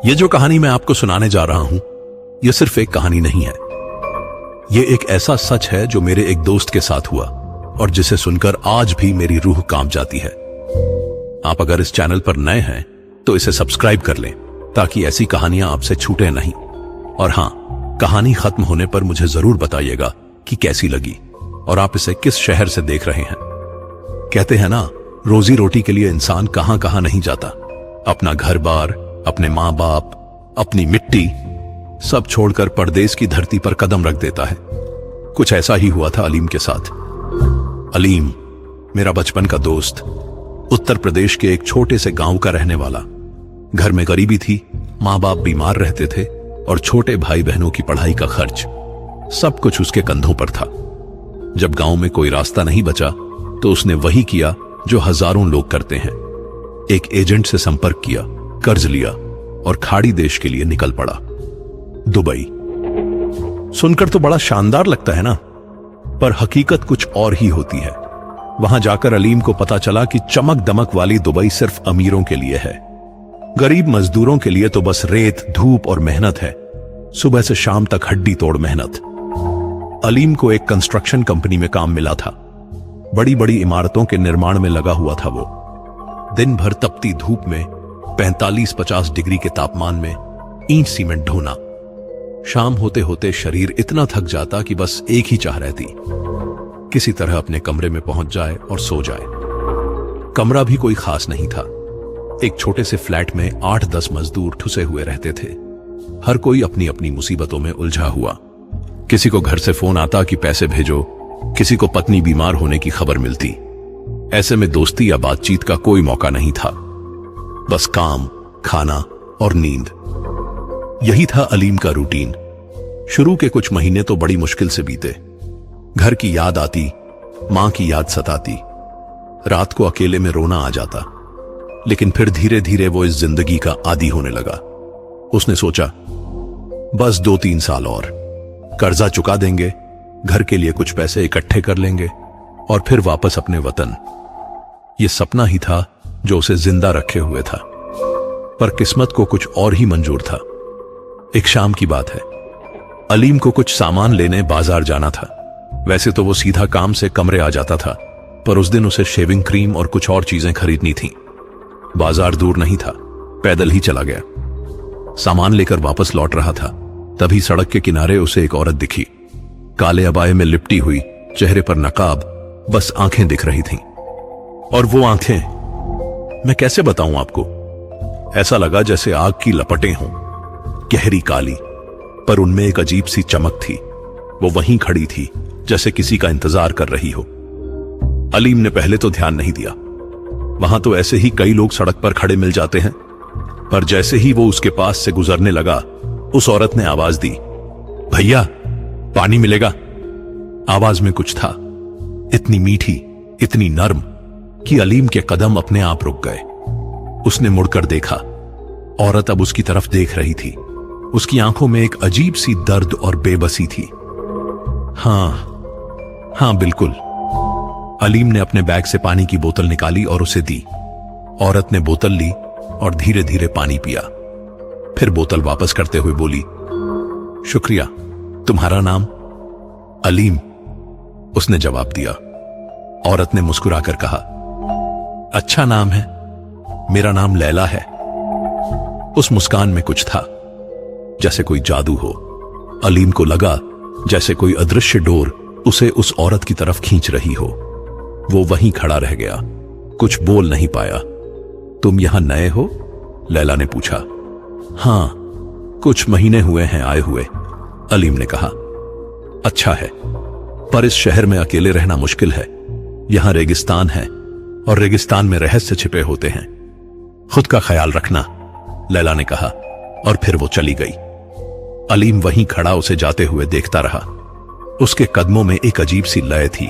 ये जो कहानी मैं आपको सुनाने जा रहा हूं, यह सिर्फ एक कहानी नहीं है। यह एक ऐसा सच है जो मेरे एक दोस्त के साथ हुआ और जिसे सुनकर आज भी मेरी रूह कांप जाती है। आप अगर इस चैनल पर नए हैं तो इसे सब्सक्राइब कर लें ताकि ऐसी कहानियां आपसे छूटे नहीं। और हां, कहानी खत्म होने पर मुझे जरूर बताइएगा कि कैसी लगी और आप इसे किस शहर से देख रहे हैं। कहते हैं ना, रोजी रोटी के लिए इंसान कहां कहां नहीं जाता। अपना घर बार, अपने मां बाप, अपनी मिट्टी सब छोड़कर परदेश की धरती पर कदम रख देता है। कुछ ऐसा ही हुआ था अलीम के साथ। अलीम मेरा बचपन का दोस्त, उत्तर प्रदेश के एक छोटे से गांव का रहने वाला। घर में गरीबी थी, मां बाप बीमार रहते थे और छोटे भाई बहनों की पढ़ाई का खर्च सब कुछ उसके कंधों पर था। जब गांव में कोई रास्ता नहीं बचा तो उसने वही किया जो हजारों लोग करते हैं। एक एजेंट से संपर्क किया, कर्ज लिया और खाड़ी देश के लिए निकल पड़ा। दुबई सुनकर तो बड़ा शानदार लगता है ना, पर हकीकत कुछ और ही होती है। वहां जाकर अलीम को पता चला कि चमक दमक वाली दुबई सिर्फ अमीरों के लिए है। गरीब मजदूरों के लिए तो बस रेत, धूप और मेहनत है। सुबह से शाम तक हड्डी तोड़ मेहनत। अलीम को एक कंस्ट्रक्शन कंपनी में काम मिला था। बड़ी बड़ी इमारतों के निर्माण में लगा हुआ था वो। दिन भर तपती धूप में 45-50 डिग्री के तापमान में ईंट सीमेंट ढोना। शाम होते होते शरीर इतना थक जाता कि बस एक ही चाह रहती, किसी तरह अपने कमरे में पहुंच जाए और सो जाए। कमरा भी कोई खास नहीं था। एक छोटे से फ्लैट में 8-10 मजदूर ठुसे हुए रहते थे। हर कोई अपनी अपनी मुसीबतों में उलझा हुआ। किसी को घर से फोन आता कि पैसे भेजो, किसी को पत्नी बीमार होने की खबर मिलती। ऐसे में दोस्ती या बातचीत का कोई मौका नहीं था, बस काम, खाना और नींद। यही था अलीम का रूटीन। शुरू के कुछ महीने तो बड़ी मुश्किल से बीते। घर की याद आती, मां की याद सताती, रात को अकेले में रोना आ जाता। लेकिन फिर धीरे धीरे वो इस जिंदगी का आदी होने लगा। उसने सोचा, बस 2-3 साल और, कर्जा चुका देंगे, घर के लिए कुछ पैसे इकट्ठे कर लेंगे और फिर वापस अपने वतन। यह सपना ही था जो उसे जिंदा रखे हुए था। पर किस्मत को कुछ और ही मंजूर था। एक शाम की बात है, अलीम को कुछ सामान लेने बाजार जाना था। वैसे तो वो सीधा काम से कमरे आ जाता था, पर उस दिन उसे शेविंग क्रीम और कुछ और चीजें खरीदनी थीं। बाजार दूर नहीं था, पैदल ही चला गया। सामान लेकर वापस लौट रहा था, तभी सड़क के किनारे उसे एक औरत दिखी। काले अबाए में लिपटी हुई, चेहरे पर नकाब, बस आंखें दिख रही थीं। और वो आंखें मैं कैसे बताऊं आपको, ऐसा लगा जैसे आग की लपटें हों, गहरी काली, पर उनमें एक अजीब सी चमक थी। वो वहीं खड़ी थी जैसे किसी का इंतजार कर रही हो। अलीम ने पहले तो ध्यान नहीं दिया। वहां तो ऐसे ही कई लोग सड़क पर खड़े मिल जाते हैं। पर जैसे ही वो उसके पास से गुजरने लगा, उस औरत ने आवाज दी, भैया पानी मिलेगा। आवाज में कुछ था, इतनी मीठी, इतनी नर्म कि अलीम के कदम अपने आप रुक गए। उसने मुड़कर देखा। औरत अब उसकी तरफ देख रही थी। उसकी आंखों में एक अजीब सी दर्द और बेबसी थी। हां बिल्कुल। अलीम ने अपने बैग से पानी की बोतल निकाली और उसे दी। औरत ने बोतल ली और धीरे धीरे पानी पिया। फिर बोतल वापस करते हुए बोली, शुक्रिया। तुम्हारा नाम? अलीम, उसने जवाब दिया। औरत ने मुस्कुराकर कहा, अच्छा नाम है, मेरा नाम लैला है। उस मुस्कान में कुछ था, जैसे कोई जादू हो। अलीम को लगा जैसे कोई अदृश्य डोर उसे उस औरत की तरफ खींच रही हो। वो वहीं खड़ा रह गया, कुछ बोल नहीं पाया। तुम यहां नए हो? लैला ने पूछा। हां, कुछ महीने हुए हैं आए हुए, अलीम ने कहा। अच्छा है, पर इस शहर में अकेले रहना मुश्किल है। यहां रेगिस्तान है और रेगिस्तान में रहस्य छिपे होते हैं। खुद का ख्याल रखना, लैला ने कहा और फिर वो चली गई। अलीम वहीं खड़ा उसे जाते हुए देखता रहा। उसके कदमों में एक अजीब सी लय थी,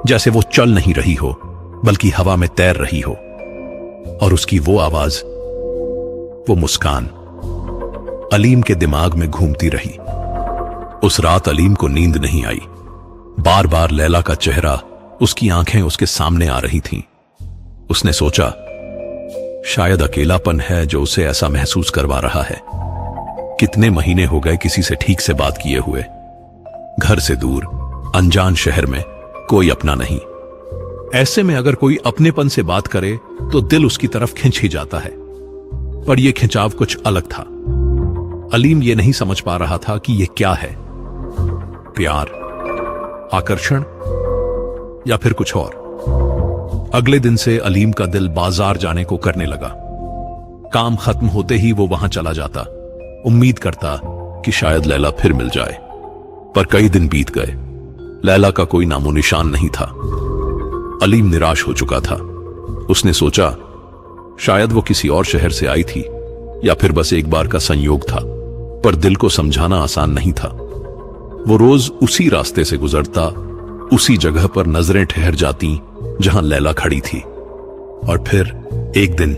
जैसे वो चल नहीं रही हो बल्कि हवा में तैर रही हो। और उसकी वो आवाज, वो मुस्कान अलीम के दिमाग में घूमती रही। उस रात अलीम को नींद नहीं आई। बार बार लैला का चेहरा, उसकी आंखें उसके सामने आ रही थीं। उसने सोचा, शायद अकेलापन है जो उसे ऐसा महसूस करवा रहा है। कितने महीने हो गए किसी से ठीक से बात किए हुए। घर से दूर, अनजान शहर में, कोई अपना नहीं। ऐसे में अगर कोई अपनेपन से बात करे तो दिल उसकी तरफ खिंच ही जाता है। पर यह खिंचाव कुछ अलग था। अलीम यह नहीं समझ पा रहा था कि यह क्या है, प्यार, आकर्षण या फिर कुछ और। अगले दिन से अलीम का दिल बाजार जाने को करने लगा। काम खत्म होते ही वो वहां चला जाता, उम्मीद करता कि शायद लैला फिर मिल जाए। पर कई दिन बीत गए, लैला का कोई नामो निशान नहीं था। अलीम निराश हो चुका था। उसने सोचा शायद वो किसी और शहर से आई थी या फिर बस एक बार का संयोग था। पर दिल को समझाना आसान नहीं था। वो रोज उसी रास्ते से गुजरता, उसी जगह पर नजरें ठहर जाती जहां लैला खड़ी थी। और फिर एक दिन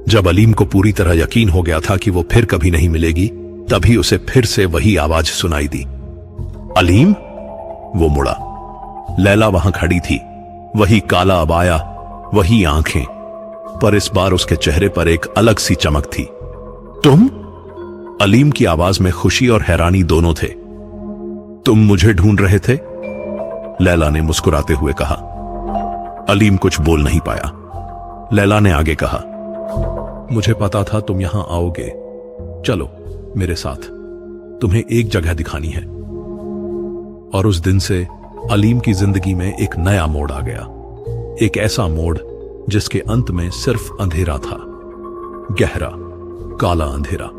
जब अलीम को पूरी तरह यकीन हो गया था कि वो फिर कभी नहीं मिलेगी, तभी उसे फिर से वही आवाज सुनाई दी, अलीम। वो मुड़ा। लैला वहां खड़ी थी, वही काला अबाया, वही आंखें, पर इस बार उसके चेहरे पर एक अलग सी चमक थी। तुम? अलीम की आवाज में खुशी और हैरानी दोनों थे। तुम मुझे ढूंढ रहे थे? लैला ने मुस्कुराते हुए कहा। अलीम कुछ बोल नहीं पाया। लैला ने आगे कहा, मुझे पता था तुम यहां आओगे। चलो मेरे साथ, तुम्हें एक जगह दिखानी है। और उस दिन से अलीम की जिंदगी में एक नया मोड़ आ गया। एक ऐसा मोड़ जिसके अंत में सिर्फ अंधेरा था, गहरा काला अंधेरा।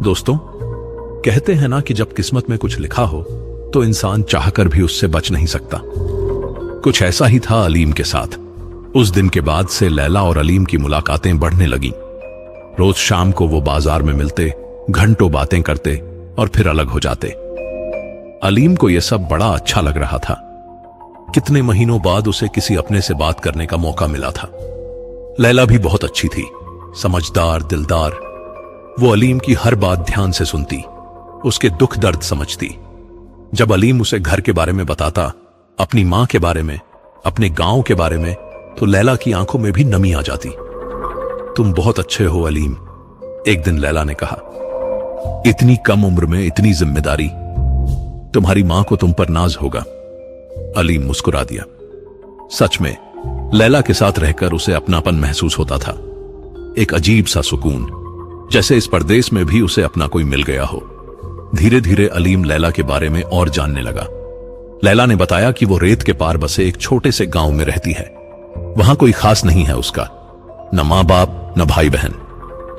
दोस्तों, कहते हैं ना कि जब किस्मत में कुछ लिखा हो तो इंसान चाहकर भी उससे बच नहीं सकता। कुछ ऐसा ही था अलीम के साथ। उस दिन के बाद से लैला और अलीम की मुलाकातें बढ़ने लगीं। रोज शाम को वो बाजार में मिलते, घंटों बातें करते और फिर अलग हो जाते। अलीम को यह सब बड़ा अच्छा लग रहा था। कितने महीनों बाद उसे किसी अपने से बात करने का मौका मिला था। लैला भी बहुत अच्छी थी, समझदार, दिलदार। वो अलीम की हर बात ध्यान से सुनती, उसके दुख दर्द समझती। जब अलीम उसे घर के बारे में बताता, अपनी मां के बारे में, अपने गांव के बारे में, तो लैला की आंखों में भी नमी आ जाती। तुम बहुत अच्छे हो अलीम, एक दिन लैला ने कहा। इतनी कम उम्र में इतनी जिम्मेदारी, तुम्हारी मां को तुम पर नाज होगा। अलीम मुस्कुरा दिया। सच में लैला के साथ रहकर उसे अपनापन महसूस होता था, एक अजीब सा सुकून, जैसे इस परदेश में भी उसे अपना कोई मिल गया हो। धीरे धीरे अलीम लैला के बारे में और जानने लगा। लैला ने बताया कि वो रेत के पार बसे एक छोटे से गांव में रहती है। वहां कोई खास नहीं है उसका, न मां बाप, न भाई बहन।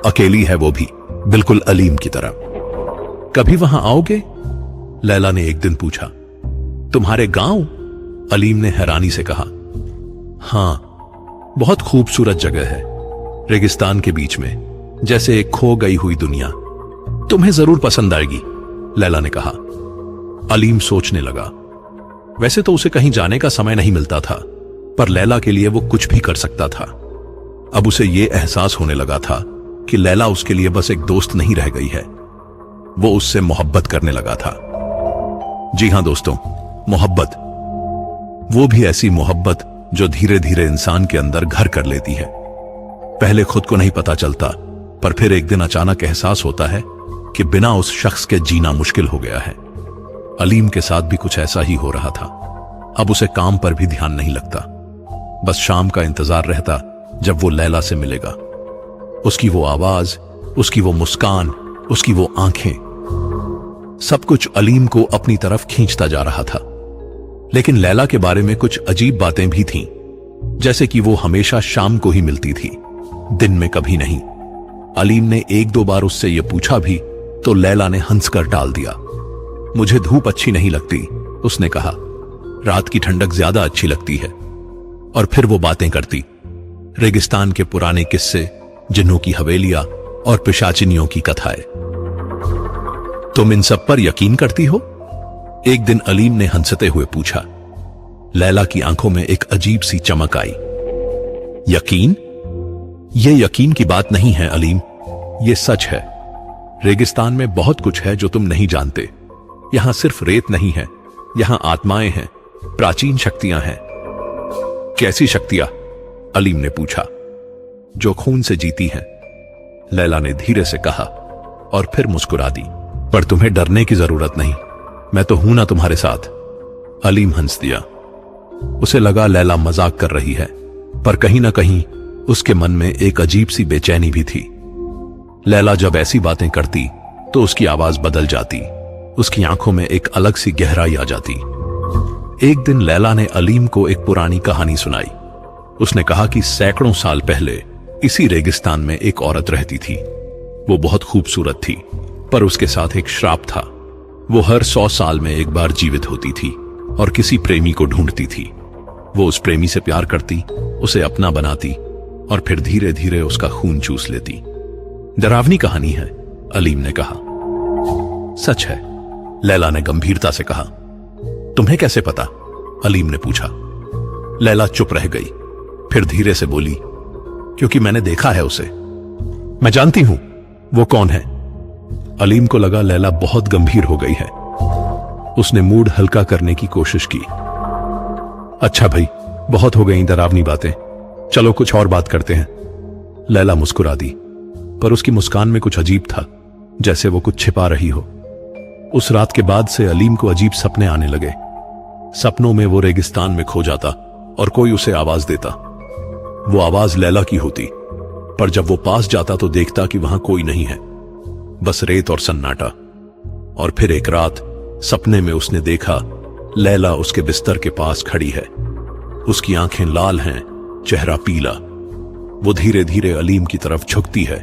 अकेली है वो भी, बिल्कुल अलीम की तरह। कभी वहां आओगे? लैला ने एक दिन पूछा। तुम्हारे गांव? अलीम ने हैरानी से कहा। हां, बहुत खूबसूरत जगह है, रेगिस्तान के बीच में, जैसे एक खो गई हुई दुनिया। तुम्हें जरूर पसंद आएगी, लैला ने कहा। अलीम सोचने लगा। वैसे तो उसे कहीं जाने का समय नहीं मिलता था, पर लैला के लिए वो कुछ भी कर सकता था। अब उसे यह एहसास होने लगा था कि लैला उसके लिए बस एक दोस्त नहीं रह गई है, वो उससे मोहब्बत करने लगा था। जी हां दोस्तों, मोहब्बत, वो भी ऐसी मोहब्बत जो धीरे धीरे इंसान के अंदर घर कर लेती है। पहले खुद को नहीं पता चलता, पर फिर एक दिन अचानक एहसास होता है कि बिना उस शख्स के जीना मुश्किल हो गया है। अलीम के साथ भी कुछ ऐसा ही हो रहा था। अब उसे काम पर भी ध्यान नहीं लगता, बस शाम का इंतजार रहता जब वो लैला से मिलेगा। उसकी वो आवाज, उसकी वो मुस्कान, उसकी वो आंखें, सब कुछ अलीम को अपनी तरफ खींचता जा रहा था। लेकिन लैला के बारे में कुछ अजीब बातें भी थीं, जैसे कि वो हमेशा शाम को ही मिलती थी, दिन में कभी नहीं। अलीम ने एक दो बार उससे यह पूछा भी तो लैला ने हंसकर टाल दिया। मुझे धूप अच्छी नहीं लगती, उसने कहा। रात की ठंडक ज्यादा अच्छी लगती है। और फिर वो बातें करती, रेगिस्तान के पुराने किस्से, जिन्हों की हवेलियां और पिशाचिनियों की कथाएं। तुम इन सब पर यकीन करती हो? एक दिन अलीम ने हंसते हुए पूछा। लैला की आंखों में एक अजीब सी चमक आई। यकीन? यह यकीन की बात नहीं है अलीम, यह सच है। रेगिस्तान में बहुत कुछ है जो तुम नहीं जानते। यहां सिर्फ रेत नहीं है, यहां आत्माएं हैं, प्राचीन शक्तियां हैं। कैसी शक्तियां? अलीम ने पूछा। जो खून से जीती हैं, लैला ने धीरे से कहा और फिर मुस्कुरा दी। पर तुम्हें डरने की जरूरत नहीं, मैं तो हूं ना तुम्हारे साथ। अलीम हंस दिया। उसे लगा लैला मजाक कर रही है, पर कहीं ना कहीं उसके मन में एक अजीब सी बेचैनी भी थी। लैला जब ऐसी बातें करती तो उसकी आवाज बदल जाती, उसकी आंखों में एक अलग सी गहराई आ जाती। एक दिन लैला ने अलीम को एक पुरानी कहानी सुनाई। उसने कहा कि सैकड़ों साल पहले इसी रेगिस्तान में एक औरत रहती थी। वो बहुत खूबसूरत थी, पर उसके साथ एक श्राप था। वो हर 100 साल में एक बार जीवित होती थी और किसी प्रेमी को ढूंढती थी। वो उस प्रेमी से प्यार करती, उसे अपना बनाती और फिर धीरे धीरे उसका खून चूस लेती। डरावनी कहानी है, अलीम ने कहा। सच है, लैला ने गंभीरता से कहा। तुम्हें कैसे पता? अलीम ने पूछा। लैला चुप रह गई, फिर धीरे से बोली, क्योंकि मैंने देखा है उसे। मैं जानती हूं वो कौन है। अलीम को लगा लैला बहुत गंभीर हो गई है। उसने मूड हल्का करने की कोशिश की। अच्छा भाई, बहुत हो गई डरावनी बातें, चलो कुछ और बात करते हैं। लैला मुस्कुरा दी, पर उसकी मुस्कान में कुछ अजीब था, जैसे वो कुछ छिपा रही हो। उस रात के बाद से अलीम को अजीब सपने आने लगे। सपनों में वो रेगिस्तान में खो जाता और कोई उसे आवाज देता। वो आवाज लैला की होती, पर जब वो पास जाता तो देखता कि वहां कोई नहीं है, बस रेत और सन्नाटा। और फिर एक रात सपने में उसने देखा लैला उसके बिस्तर के पास खड़ी है। उसकी आंखें लाल हैं, चेहरा पीला। वो धीरे धीरे अलीम की तरफ झुकती है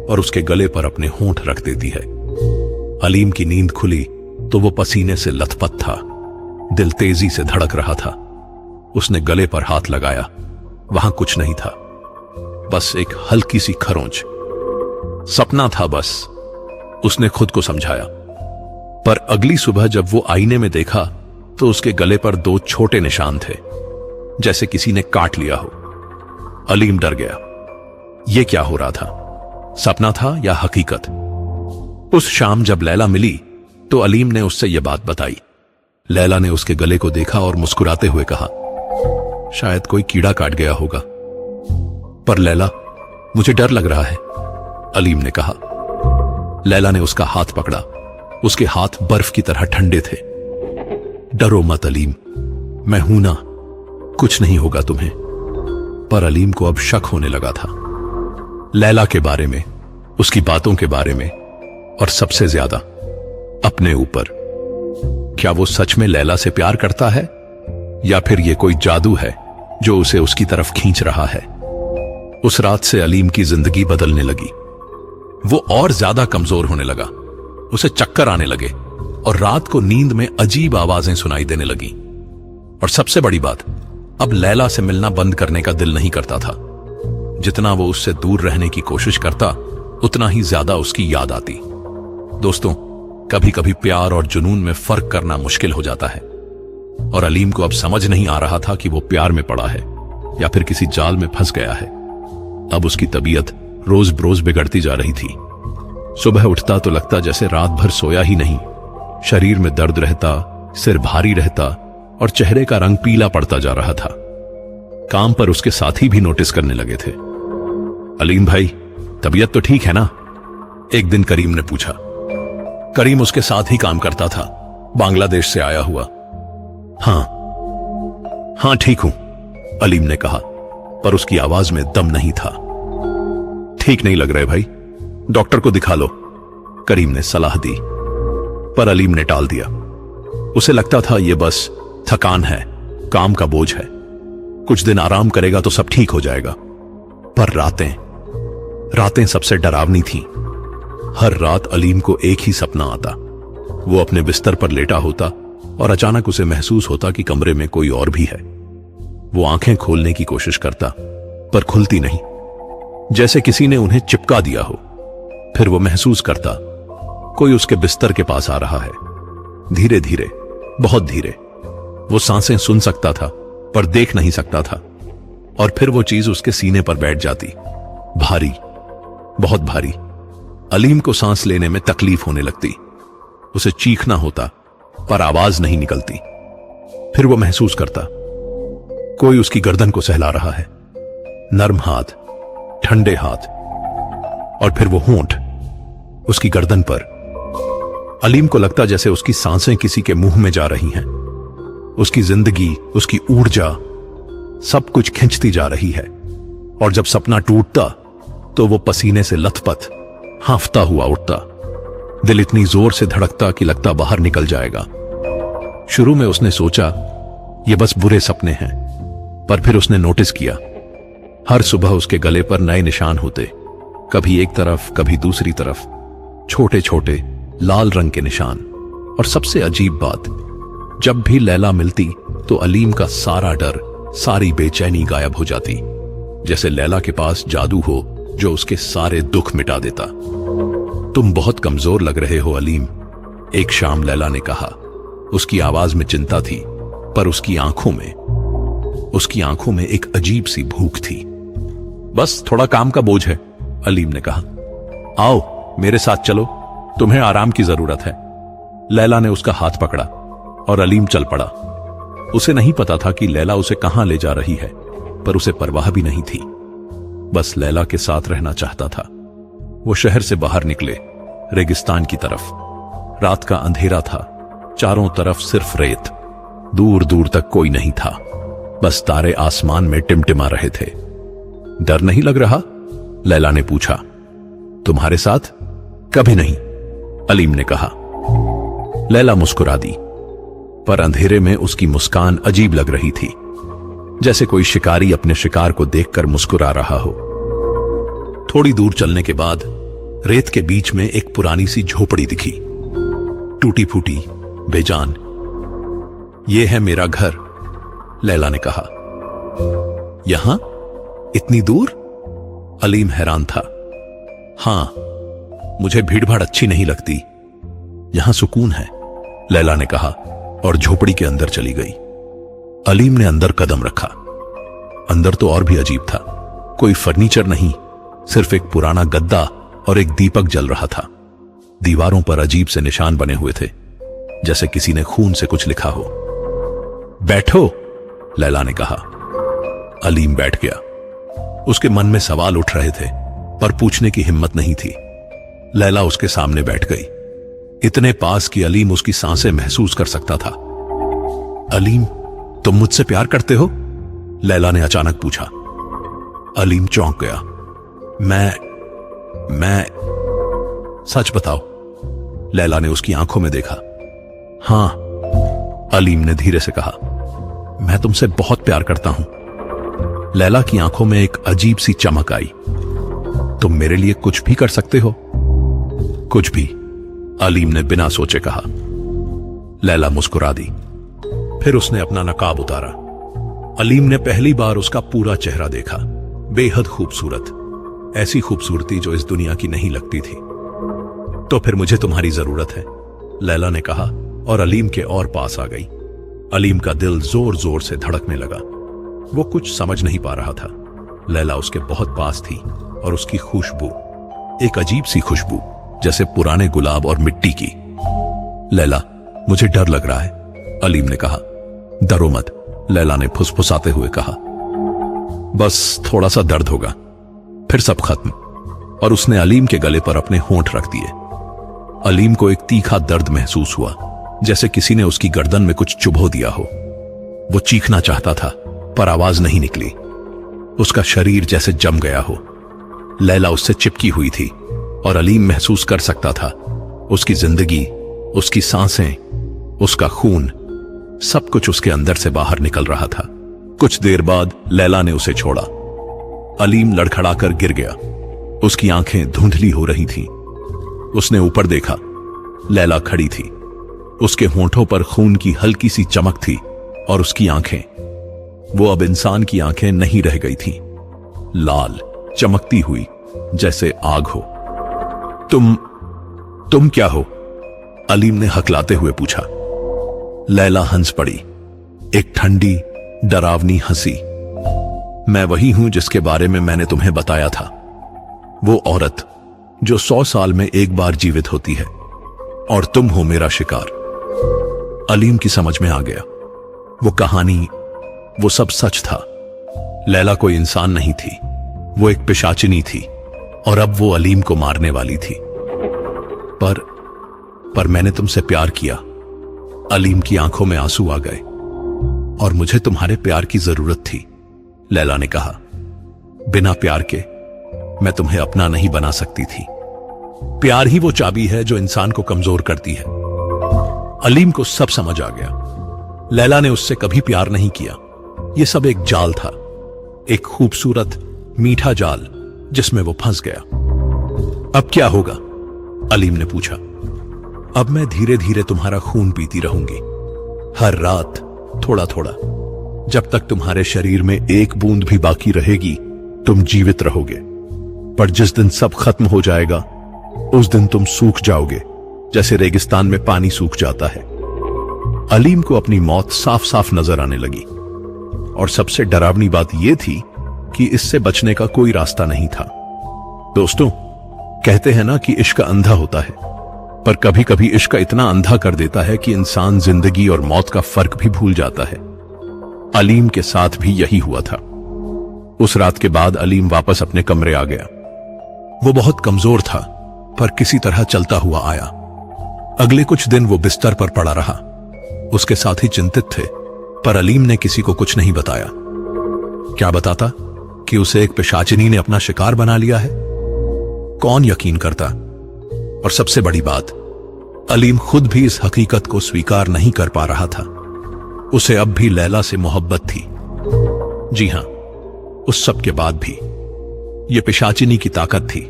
और उसके गले पर अपने होंठ रख देती है। अलीम की नींद खुली तो वो पसीने से लथपथ था, दिल तेजी से धड़क रहा था। उसने गले पर हाथ लगाया, वहां कुछ नहीं था, बस एक हल्की सी खरोंच। सपना था बस, उसने खुद को समझाया। पर अगली सुबह जब वो आईने में देखा तो उसके गले पर 2 छोटे निशान थे, जैसे किसी ने काट लिया हो। अलीम डर गया। यह क्या हो रहा था? सपना था या हकीकत? उस शाम जब लैला मिली तो अलीम ने उससे यह बात बताई। लैला ने उसके गले को देखा और मुस्कुराते हुए कहा, शायद कोई कीड़ा काट गया होगा। पर लैला, मुझे डर लग रहा है, अलीम ने कहा। लैला ने उसका हाथ पकड़ा। उसके हाथ बर्फ की तरह ठंडे थे। डरो मत अलीम, मैं हूं ना, कुछ नहीं होगा तुम्हें। पर अलीम को अब शक होने लगा था, लैला के बारे में, उसकी बातों के बारे में, और सबसे ज्यादा अपने ऊपर। क्या वो सच में लैला से प्यार करता है, या फिर ये कोई जादू है जो उसे उसकी तरफ खींच रहा है? उस रात से अलीम की जिंदगी बदलने लगी। वो और ज्यादा कमजोर होने लगा, उसे चक्कर आने लगे और रात को नींद में अजीब आवाजें सुनाई देने लगी। और सबसे बड़ी बात, अब लैला से मिलना बंद करने का दिल नहीं करता था। जितना वो उससे दूर रहने की कोशिश करता, उतना ही ज्यादा उसकी याद आती। दोस्तों, कभी कभी प्यार और जुनून में फर्क करना मुश्किल हो जाता है, और अलीम को अब समझ नहीं आ रहा था कि वो प्यार में पड़ा है या फिर किसी जाल में फंस गया है। अब उसकी तबीयत रोज बरोज बिगड़ती जा रही थी। सुबह उठता तो लगता जैसे रात भर सोया ही नहीं। शरीर में दर्द रहता, सिर भारी रहता और चेहरे का रंग पीला पड़ता जा रहा था। काम पर उसके साथी भी नोटिस करने लगे थे। अलीम भाई, तबीयत तो ठीक है ना? एक दिन करीम ने पूछा। करीम उसके साथ ही काम करता था, बांग्लादेश से आया हुआ। हाँ ठीक हूं, अलीम ने कहा, पर उसकी आवाज में दम नहीं था। ठीक नहीं लग रहे भाई, डॉक्टर को दिखा लो, करीम ने सलाह दी। पर अलीम ने टाल दिया। उसे लगता था यह बस थकान है, काम का बोझ है, कुछ दिन आराम करेगा तो सब ठीक हो जाएगा। पर रातें सबसे डरावनी थीं। हर रात अलीम को एक ही सपना आता। वो अपने बिस्तर पर लेटा होता और अचानक उसे महसूस होता कि कमरे में कोई और भी है। वो आंखें खोलने की कोशिश करता, पर खुलती नहीं, जैसे किसी ने उन्हें चिपका दिया हो। फिर वो महसूस करता कोई उसके बिस्तर के पास आ रहा है, धीरे धीरे, बहुत धीरे। वो सांसें सुन सकता था पर देख नहीं सकता था। और फिर वो चीज उसके सीने पर बैठ जाती, भारी, बहुत भारी। अलीम को सांस लेने में तकलीफ होने लगती। उसे चीखना होता पर आवाज नहीं निकलती। फिर वो महसूस करता कोई उसकी गर्दन को सहला रहा है, नर्म हाथ, ठंडे हाथ और फिर वो होंठ उसकी गर्दन पर। अलीम को लगता जैसे उसकी सांसें किसी के मुंह में जा रही हैं। उसकी जिंदगी, उसकी ऊर्जा, सब कुछ खिंचती जा रही है। और जब सपना टूटता तो वो पसीने से लथपथ हांफता हुआ उठता। दिल इतनी जोर से धड़कता कि लगता बाहर निकल जाएगा। शुरू में उसने सोचा ये बस बुरे सपने हैं, पर फिर उसने नोटिस किया हर सुबह उसके गले पर नए निशान होते, कभी एक तरफ कभी दूसरी तरफ, छोटे छोटे लाल रंग के निशान। और सबसे अजीब बात, जब भी लैला मिलती तो अलीम का सारा डर, सारी बेचैनी गायब हो जाती, जैसे लैला के पास जादू हो जो उसके सारे दुख मिटा देता। तुम बहुत कमजोर लग रहे हो अलीम, एक शाम लैला ने कहा। उसकी आवाज में चिंता थी, पर उसकी आंखों में एक अजीब सी भूख थी। बस थोड़ा काम का बोझ है, अलीम ने कहा। आओ मेरे साथ चलो, तुम्हें आराम की जरूरत है। लैला ने उसका हाथ पकड़ा और अलीम चल पड़ा। उसे नहीं पता था कि लैला उसे कहां ले जा रही है, पर उसे परवाह भी नहीं थी। बस लैला के साथ रहना चाहता था। वो शहर से बाहर निकले, रेगिस्तान की तरफ। रात का अंधेरा था, चारों तरफ सिर्फ रेत, दूर दूर तक कोई नहीं था, बस तारे आसमान में टिमटिमा रहे थे। डर नहीं लग रहा? लैला ने पूछा। तुम्हारे साथ? कभी नहीं, अलीम ने कहा। लैला मुस्कुरा दी, पर अंधेरे में उसकी मुस्कान अजीब लग रही थी, जैसे कोई शिकारी अपने शिकार को देखकर मुस्कुरा रहा हो। थोड़ी दूर चलने के बाद रेत के बीच में एक पुरानी सी झोपड़ी दिखी, टूटी फूटी, बेजान। ये है मेरा घर, लैला ने कहा। यहां? इतनी दूर? अलीम हैरान था। हां, मुझे भीड़भाड़ अच्छी नहीं लगती, यहां सुकून है, लैला ने कहा और झोपड़ी के अंदर चली गई। अलीम ने अंदर कदम रखा। अंदर तो और भी अजीब था। कोई फर्नीचर नहीं, सिर्फ एक पुराना गद्दा और एक दीपक जल रहा था। दीवारों पर अजीब से निशान बने हुए थे, जैसे किसी ने खून से कुछ लिखा हो। बैठो, लैला ने कहा। अलीम बैठ गया। उसके मन में सवाल उठ रहे थे, पर पूछने की हिम्मत नहीं थी। लैला उसके सामने बैठ गई, इतने पास कि अलीम उसकी सांसें महसूस कर सकता था। अलीम, तुम मुझसे प्यार करते हो? लैला ने अचानक पूछा। अलीम चौंक गया। मैं सच बताओ, लैला ने उसकी आंखों में देखा। हां, अलीम ने धीरे से कहा। मैं तुमसे बहुत प्यार करता हूं। लैला की आंखों में एक अजीब सी चमक आई। तुम मेरे लिए कुछ भी कर सकते हो? कुछ भी, अलीम ने बिना सोचे कहा। लैला मुस्कुरा दी। फिर उसने अपना नकाब उतारा। अलीम ने पहली बार उसका पूरा चेहरा देखा, बेहद खूबसूरत, ऐसी खूबसूरती जो इस दुनिया की नहीं लगती थी। तो फिर मुझे तुम्हारी जरूरत है, लैला ने कहा और अलीम के और पास आ गई। अलीम का दिल जोर जोर से धड़कने लगा। वो कुछ समझ नहीं पा रहा था। लैला उसके बहुत पास थी और उसकी खुशबू, एक अजीब सी खुशबू, जैसे पुराने गुलाब और मिट्टी की। लैला, मुझे डर लग रहा है, अलीम ने कहा। डरो मत, लैला ने फुसफुसाते हुए कहा। बस थोड़ा सा दर्द होगा, फिर सब खत्म। और उसने अलीम के गले पर अपने होंठ रख दिए। अलीम को एक तीखा दर्द महसूस हुआ, जैसे किसी ने उसकी गर्दन में कुछ चुभो दिया हो। वो चीखना चाहता था, पर आवाज नहीं निकली। उसका शरीर जैसे जम गया हो। लैला उससे चिपकी हुई थी और अलीम महसूस कर सकता था उसकी जिंदगी, उसकी सांसें, उसका खून, सब कुछ उसके अंदर से बाहर निकल रहा था। कुछ देर बाद लैला ने उसे छोड़ा। अलीम लड़खड़ाकर गिर गया। उसकी आंखें धुंधली हो रही थीं। उसने ऊपर देखा, लैला खड़ी थी। उसके होंठों पर खून की हल्की सी चमक थी और उसकी आंखें, वो अब इंसान की आंखें नहीं रह गई थीं, लाल, चमकती हुई, जैसे आग हो। तुम क्या हो? अलीम ने हकलाते हुए पूछा। लैला हंस पड़ी, एक ठंडी, डरावनी हंसी। मैं वही हूं जिसके बारे में मैंने तुम्हें बताया था, वो औरत जो 100 साल में एक बार जीवित होती है, और तुम हो मेरा शिकार। अलीम की समझ में आ गया, वो कहानी, वो सब सच था। लैला कोई इंसान नहीं थी, वो एक पिशाचिनी थी और अब वो अलीम को मारने वाली थी। पर मैंने तुमसे प्यार किया। अलीम की आंखों में आंसू आ गए। और मुझे तुम्हारे प्यार की जरूरत थी, लैला ने कहा। बिना प्यार के मैं तुम्हें अपना नहीं बना सकती थी। प्यार ही वो चाबी है जो इंसान को कमजोर करती है। अलीम को सब समझ आ गया। लैला ने उससे कभी प्यार नहीं किया। यह सब एक जाल था, एक खूबसूरत मीठा जाल जिसमें वो फंस गया। अब क्या होगा? अलीम ने पूछा। अब मैं धीरे धीरे तुम्हारा खून पीती रहूंगी, हर रात थोड़ा थोड़ा। जब तक तुम्हारे शरीर में एक बूंद भी बाकी रहेगी तुम जीवित रहोगे। पर जिस दिन सब खत्म हो जाएगा उस दिन तुम सूख जाओगे, जैसे रेगिस्तान में पानी सूख जाता है। अलीम को अपनी मौत साफ साफ नजर आने लगी। और सबसे डरावनी बात यह थी कि इससे बचने का कोई रास्ता नहीं था। दोस्तों, कहते हैं ना कि इश्क अंधा होता है, पर कभी कभी इश्क इतना अंधा कर देता है कि इंसान जिंदगी और मौत का फर्क भी भूल जाता है। अलीम के साथ भी यही हुआ था। उस रात के बाद अलीम वापस अपने कमरे आ गया। वो बहुत कमजोर था, पर किसी तरह चलता हुआ आया। अगले कुछ दिन वो बिस्तर पर पड़ा रहा। उसके साथी चिंतित थे, पर अलीम ने किसी को कुछ नहीं बताया। क्या बताता कि उसे एक पिशाचिनी ने अपना शिकार बना लिया है? कौन यकीन करता? और सबसे बड़ी बात, अलीम खुद भी इस हकीकत को स्वीकार नहीं कर पा रहा था। उसे अब भी लैला से मोहब्बत थी। जी हां, उस सब के बाद भी यह पिशाचिनी की ताकत थी।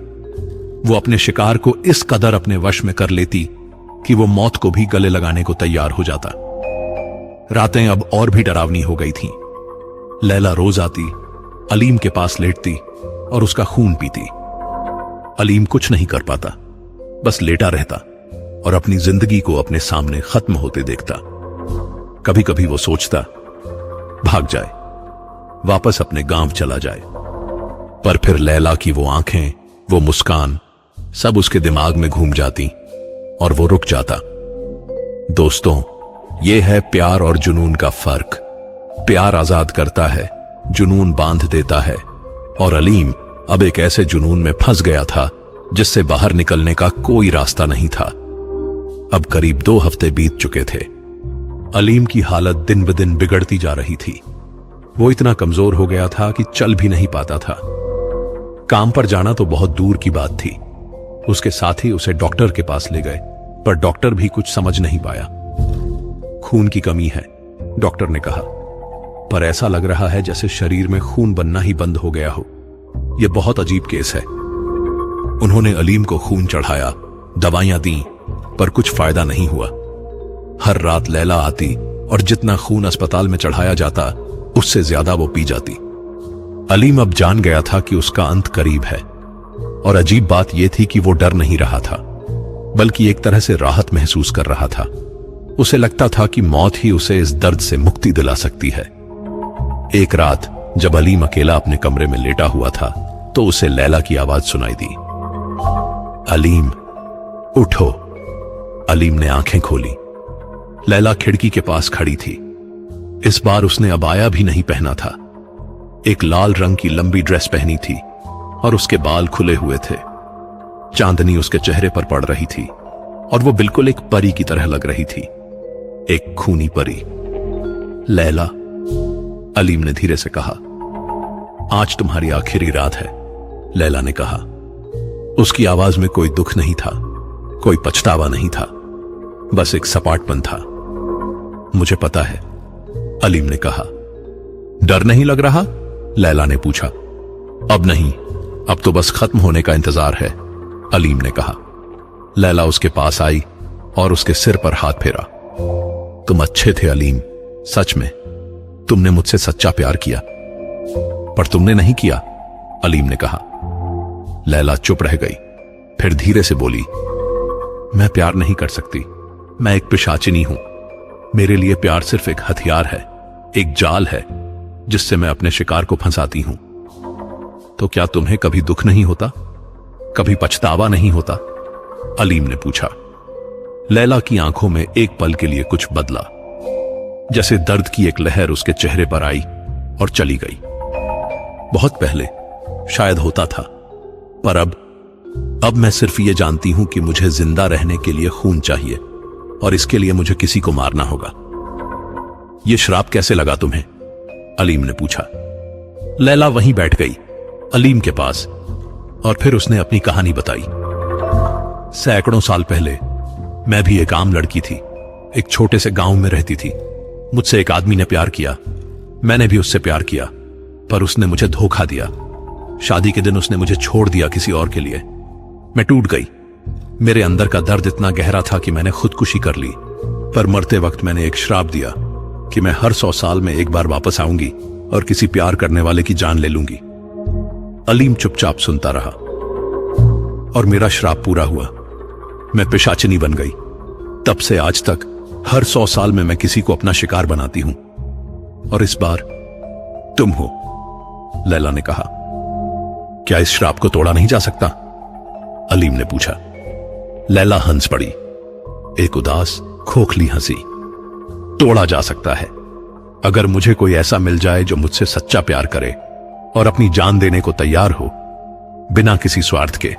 वो अपने शिकार को इस कदर अपने वश में कर लेती कि वो मौत को भी गले लगाने को तैयार हो जाता। रातें अब और भी डरावनी हो गई थीं। लैला रोज आती, अलीम के पास लेटती और उसका खून पीती। अलीम कुछ नहीं कर पाता, बस लेटा रहता और अपनी जिंदगी को अपने सामने खत्म होते देखता। कभी कभी वो सोचता भाग जाए, वापस अपने गांव चला जाए। पर फिर लैला की वो आंखें, वो मुस्कान, सब उसके दिमाग में घूम जाती और वो रुक जाता। दोस्तों, ये है प्यार और जुनून का फर्क। प्यार आजाद करता है, जुनून बांध देता है। और अलीम अब एक ऐसे जुनून में फंस गया था जिससे बाहर निकलने का कोई रास्ता नहीं था। अब करीब 2 हफ्ते बीत चुके थे। अलीम की हालत दिन ब दिन बिगड़ती जा रही थी। वो इतना कमजोर हो गया था कि चल भी नहीं पाता था। काम पर जाना तो बहुत दूर की बात थी। उसके साथी उसे डॉक्टर के पास ले गए, पर डॉक्टर भी कुछ समझ नहीं पाया। खून की कमी है, डॉक्टर ने कहा, पर ऐसा लग रहा है जैसे शरीर में खून बनना ही बंद हो गया हो। यह बहुत अजीब केस है। उन्होंने अलीम को खून चढ़ाया, दवाइयां दी, पर कुछ फायदा नहीं हुआ। हर रात लैला आती और जितना खून अस्पताल में चढ़ाया जाता उससे ज्यादा वो पी जाती। अलीम अब जान गया था कि उसका अंत करीब है। और अजीब बात यह थी कि वो डर नहीं रहा था, बल्कि एक तरह से राहत महसूस कर रहा था। उसे लगता था कि मौत ही उसे इस दर्द से मुक्ति दिला सकती है। एक रात जब अलीम अकेला अपने कमरे में लेटा हुआ था तो उसे लैला की आवाज सुनाई दी। अलीम, उठो। अलीम ने आंखें खोली। लैला खिड़की के पास खड़ी थी। इस बार उसने अबाया भी नहीं पहना था। एक लाल रंग की लंबी ड्रेस पहनी थी और उसके बाल खुले हुए थे। चांदनी उसके चेहरे पर पड़ रही थी और वो बिल्कुल एक परी की तरह लग रही थी, एक खूनी परी। लैला, अलीम ने धीरे से कहा, आज तुम्हारी आखिरी रात है। लैला ने कहा। उसकी आवाज में कोई दुख नहीं था, कोई पछतावा नहीं था, बस एक सपाटपन था। मुझे पता है, अलीम ने कहा। डर नहीं लग रहा? लैला ने पूछा। अब नहीं, अब तो बस खत्म होने का इंतजार है, अलीम ने कहा। लैला उसके पास आई और उसके सिर पर हाथ फेरा। तुम अच्छे थे अलीम, सच में तुमने मुझसे सच्चा प्यार किया। पर तुमने नहीं किया, अलीम ने कहा। लैला चुप रह गई, फिर धीरे से बोली, मैं प्यार नहीं कर सकती। मैं एक पिशाचिनी हूं। मेरे लिए प्यार सिर्फ एक हथियार है, एक जाल है जिससे मैं अपने शिकार को फंसाती हूं। तो क्या तुम्हें कभी दुख नहीं होता, कभी पछतावा नहीं होता? अलीम ने पूछा। लैला की आंखों में एक पल के लिए कुछ बदला, जैसे दर्द की एक लहर उसके चेहरे पर आई और चली गई। बहुत पहले, शायद होता था, पर अब मैं सिर्फ ये जानती हूं कि मुझे जिंदा रहने के लिए खून चाहिए और इसके लिए मुझे किसी को मारना होगा। यह श्राप कैसे लगा तुम्हें? अलीम ने पूछा। लैला वहीं बैठ गई अलीम के पास और फिर उसने अपनी कहानी बताई। सैकड़ों साल पहले मैं भी एक आम लड़की थी, एक छोटे से गांव में रहती थी। मुझसे एक आदमी ने प्यार किया, मैंने भी उससे प्यार किया, पर उसने मुझे धोखा दिया। शादी के दिन उसने मुझे छोड़ दिया किसी और के लिए। मैं टूट गई। मेरे अंदर का दर्द इतना गहरा था कि मैंने खुदकुशी कर ली, पर मरते वक्त मैंने एक श्राप दिया कि मैं हर 100 साल में एक बार वापस आऊंगी और किसी प्यार करने वाले की जान ले लूंगी। अलीम चुपचाप सुनता रहा और मेरा श्राप पूरा हुआ। मैं पिशाचिनी बन गई। तब से आज तक हर 100 साल में मैं किसी को अपना शिकार बनाती हूं, और इस बार तुम हो। लैला ने कहा। क्या इस श्राप को तोड़ा नहीं जा सकता? अलीम ने पूछा। लैला हंस पड़ी, एक उदास खोखली हंसी। तोड़ा जा सकता है अगर मुझे कोई ऐसा मिल जाए जो मुझसे सच्चा प्यार करे और अपनी जान देने को तैयार हो, बिना किसी स्वार्थ के।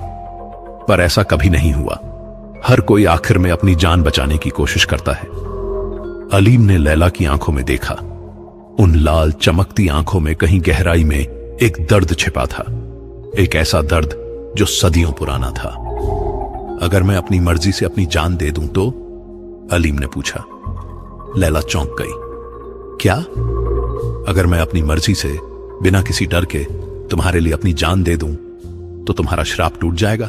पर ऐसा कभी नहीं हुआ। हर कोई आखिर में अपनी जान बचाने की कोशिश करता है। अलीम ने लैला की आंखों में देखा। उन लाल चमकती आंखों में कहीं गहराई में एक दर्द छिपा था, एक ऐसा दर्द जो सदियों पुराना था। अगर मैं अपनी मर्जी से अपनी जान दे दूं तो? अलीम ने पूछा। लैला चौंक गई। क्या? अगर मैं अपनी मर्जी से बिना किसी डर के तुम्हारे लिए अपनी जान दे दूं तो तुम्हारा श्राप टूट जाएगा?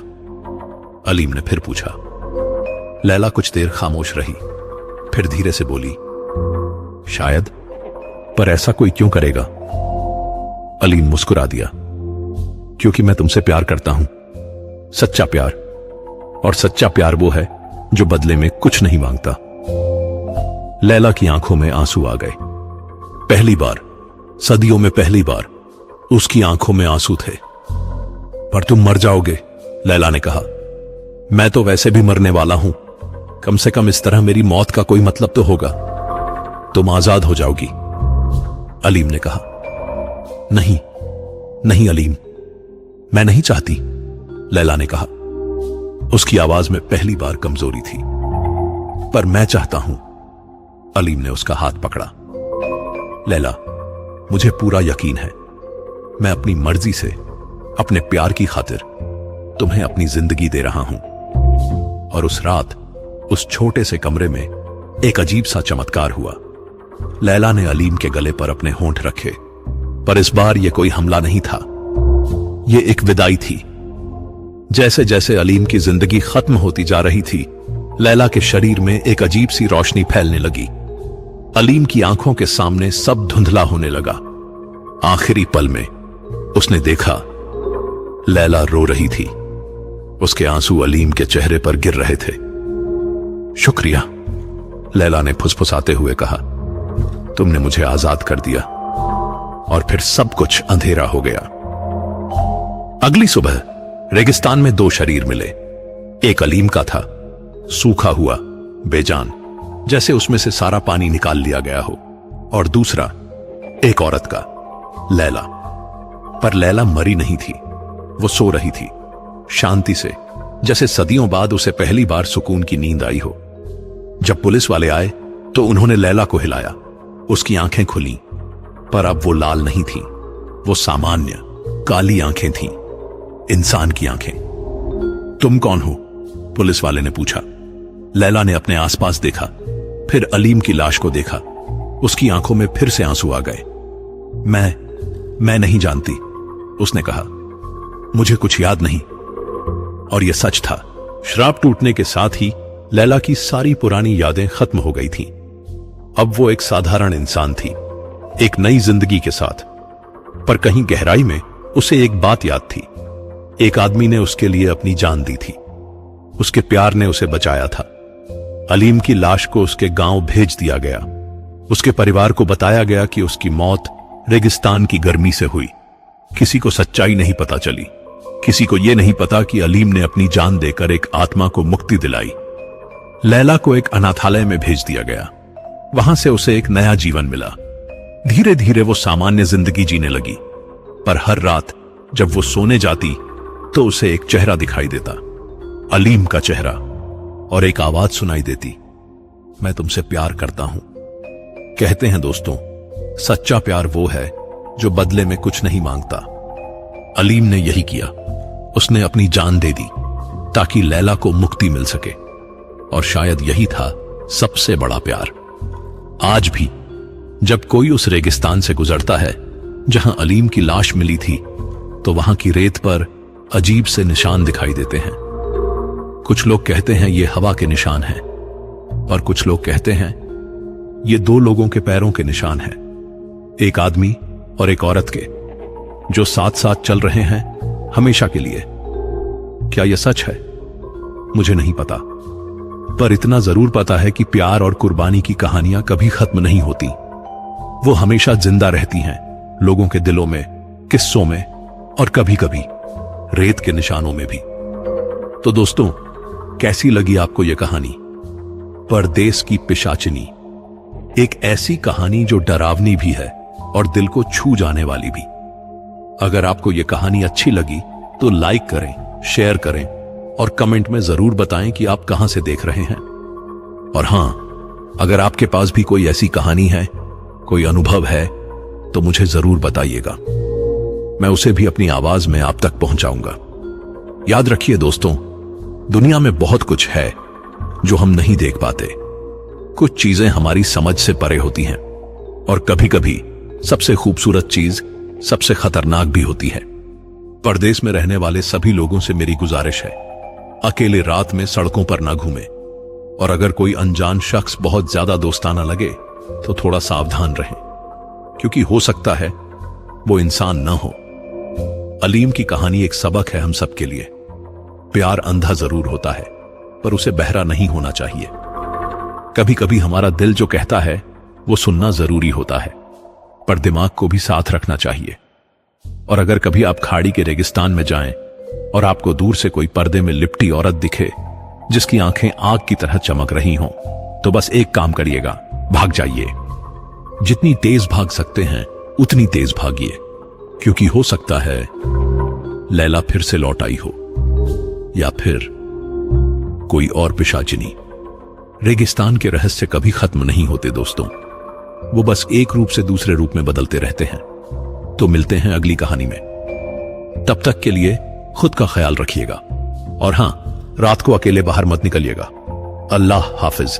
अलीम ने फिर पूछा। लैला कुछ देर खामोश रही, फिर धीरे से बोली, शायद, पर ऐसा कोई क्यों करेगा? अलीम मुस्कुरा दिया। क्योंकि मैं तुमसे प्यार करता हूं, सच्चा प्यार। और सच्चा प्यार वो है जो बदले में कुछ नहीं मांगता। लैला की आंखों में आंसू आ गए। पहली बार, सदियों में पहली बार उसकी आंखों में आंसू थे। पर तुम मर जाओगे, लैला ने कहा। मैं तो वैसे भी मरने वाला हूं। कम से कम इस तरह मेरी मौत का कोई मतलब तो होगा। तुम आजाद हो जाओगी, अलीम ने कहा। नहीं नहीं अलीम, मैं नहीं चाहती, लैला ने कहा। उसकी आवाज में पहली बार कमजोरी थी। पर मैं चाहता हूं, अलीम ने उसका हाथ पकड़ा। लैला, मुझे पूरा यकीन है, मैं अपनी मर्जी से, अपने प्यार की खातिर तुम्हें अपनी जिंदगी दे रहा हूं। और उस रात, उस छोटे से कमरे में एक अजीब सा चमत्कार हुआ। लैला ने अलीम के गले पर अपने होंठ रखे, पर इस बार यह कोई हमला नहीं था, यह एक विदाई थी। जैसे जैसे अलीम की जिंदगी खत्म होती जा रही थी, लैला के शरीर में एक अजीब सी रोशनी फैलने लगी। अलीम की आंखों के सामने सब धुंधला होने लगा। आखिरी पल में उसने देखा, लैला रो रही थी। उसके आंसू अलीम के चेहरे पर गिर रहे थे। शुक्रिया, लैला ने फुसफुसाते हुए कहा। तुमने मुझे आजाद कर दिया। और फिर सब कुछ अंधेरा हो गया। अगली सुबह रेगिस्तान में 2 शरीर मिले। एक अलीम का था, सूखा हुआ, बेजान, जैसे उसमें से सारा पानी निकाल लिया गया हो। और दूसरा एक औरत का, लैला। पर लैला मरी नहीं थी, वो सो रही थी, शांति से, जैसे सदियों बाद उसे पहली बार सुकून की नींद आई हो। जब पुलिस वाले आए तो उन्होंने लैला को हिलाया। उसकी आंखें खुली, पर अब वो लाल नहीं थी, वो सामान्य काली आंखें थीं, इंसान की आंखें। तुम कौन हो? पुलिस वाले ने पूछा। लैला ने अपने आसपास देखा, फिर अलीम की लाश को देखा। उसकी आंखों में फिर से आंसू आ गए। मैं नहीं जानती, उसने कहा। मुझे कुछ याद नहीं। और यह सच था। श्राप टूटने के साथ ही लैला की सारी पुरानी यादें खत्म हो गई थीं। अब वो एक साधारण इंसान थी, एक नई जिंदगी के साथ। पर कहीं गहराई में उसे एक बात याद थी। एक आदमी ने उसके लिए अपनी जान दी थी। उसके प्यार ने उसे बचाया था। अलीम की लाश को उसके गांव भेज दिया गया। उसके परिवार को बताया गया कि उसकी मौत रेगिस्तान की गर्मी से हुई। किसी को सच्चाई नहीं पता चली। किसी को यह नहीं पता कि अलीम ने अपनी जान देकर एक आत्मा को मुक्ति दिलाई। लैला को एक अनाथालय में भेज दिया गया। वहां से उसे एक नया जीवन मिला। धीरे धीरे वो सामान्य जिंदगी जीने लगी। पर हर रात जब वो सोने जाती तो उसे एक चेहरा दिखाई देता, अलीम का चेहरा, और एक आवाज सुनाई देती, मैं तुमसे प्यार करता हूं। कहते हैं दोस्तों, सच्चा प्यार वो है जो बदले में कुछ नहीं मांगता। अलीम ने यही किया। उसने अपनी जान दे दी ताकि लैला को मुक्ति मिल सके, और शायद यही था सबसे बड़ा प्यार। आज भी जब कोई उस रेगिस्तान से गुजरता है जहां अलीम की लाश मिली थी, तो वहां की रेत पर अजीब से निशान दिखाई देते हैं। कुछ लोग कहते हैं ये हवा के निशान हैं, और कुछ लोग कहते हैं ये दो लोगों के पैरों के निशान हैं, एक आदमी और एक औरत के, जो साथ साथ चल रहे हैं हमेशा के लिए। क्या यह सच है? मुझे नहीं पता, पर इतना जरूर पता है कि प्यार और कुर्बानी की कहानियां कभी खत्म नहीं होती। वो हमेशा जिंदा रहती हैं, लोगों के दिलों में, किस्सों में, और कभी कभी रेत के निशानों में भी। तो दोस्तों, कैसी लगी आपको यह कहानी, परदेस की पिशाचिनी? एक ऐसी कहानी जो डरावनी भी है और दिल को छू जाने वाली भी। अगर आपको यह कहानी अच्छी लगी तो लाइक करें, शेयर करें, और कमेंट में जरूर बताएं कि आप कहां से देख रहे हैं। और हां, अगर आपके पास भी कोई ऐसी कहानी है, कोई अनुभव है, तो मुझे जरूर बताइएगा। मैं उसे भी अपनी आवाज में आप तक पहुंचाऊंगा। याद रखिए दोस्तों, दुनिया में बहुत कुछ है जो हम नहीं देख पाते। कुछ चीजें हमारी समझ से परे होती हैं, और कभी कभी सबसे खूबसूरत चीज सबसे खतरनाक भी होती है। परदेश में रहने वाले सभी लोगों से मेरी गुजारिश है, अकेले रात में सड़कों पर ना घूमें, और अगर कोई अनजान शख्स बहुत ज्यादा दोस्ताना लगे तो थोड़ा सावधान रहें, क्योंकि हो सकता है वो इंसान ना हो। अलीम की कहानी एक सबक है हम सबके लिए। प्यार अंधा जरूर होता है, पर उसे बहरा नहीं होना चाहिए। कभी कभी हमारा दिल जो कहता है वो सुनना जरूरी होता है, पर दिमाग को भी साथ रखना चाहिए। और अगर कभी आप खाड़ी के रेगिस्तान में जाएं और आपको दूर से कोई पर्दे में लिपटी औरत दिखे जिसकी आंखें आग की तरह चमक रही हों, तो बस एक काम करिएगा, भाग जाइए। जितनी तेज भाग सकते हैं उतनी तेज भागिए, क्योंकि हो सकता है लैला फिर से लौट आई हो, या फिर कोई और पिशाचिनी। रेगिस्तान के रहस्य कभी खत्म नहीं होते दोस्तों, वो बस एक रूप से दूसरे रूप में बदलते रहते हैं। तो मिलते हैं अगली कहानी में। तब तक के लिए खुद का ख्याल रखिएगा, और हां, रात को अकेले बाहर मत निकलिएगा। अल्लाह हाफिज।